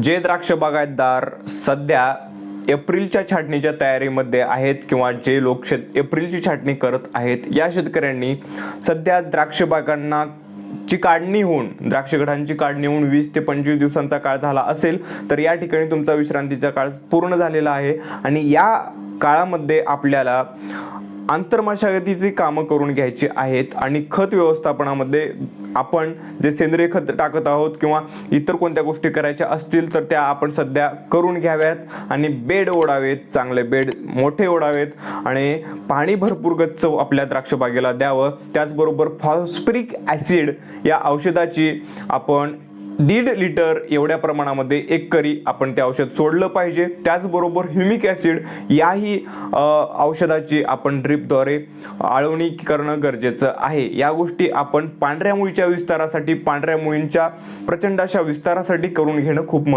जे द्राक्ष बागायतदार सध्या एप्रिलच्या छाटणीच्या तयारीमध्ये आहेत किंवा जे लोक एप्रिलची छाटणी करत आहेत, या शेतकऱ्यांनी सध्या द्राक्ष बागांना ची काढणी होऊन द्राक्षगडांची काढणी होऊन 20 ते 25 दिवसांचा काळ झाला असेल तर या ठिकाणी तुमचा विश्रांतीचा काळ पूर्ण झालेला आहे आणि या काळामध्ये आपल्याला आंतरमशागतीची कामं करून घ्यायची आहेत आणि खत व्यवस्थापनामध्ये आपण जे सेंद्रिय खत टाकत आहोत किंवा इतर कोणत्या गोष्टी करायच्या असतील तर त्या आपण सध्या करून घ्याव्यात आणि बेड ओढावेत, चांगले बेड मोठे ओढावेत आणि पाणी भरपूर गच्च आपल्या द्राक्ष बागेला द्यावं। त्याचबरोबर फॉस्फरिक ॲसिड या औषधाची आपण 1.5 लिटर एवढ्या प्रमाणामध्ये एकरी आपण ते औषध सोडलं पाहिजे। त्याचबरोबर ह्युमिक ॲसिड याही औषधाची आपण ड्रिपद्वारे आळवणी करणं गरजेचं आहे। या गोष्टी आपण पांढऱ्या मुळीच्या विस्तारासाठी, पांढऱ्या मुळींच्या प्रचंड अशा विस्तारासाठी करून घेणं खूप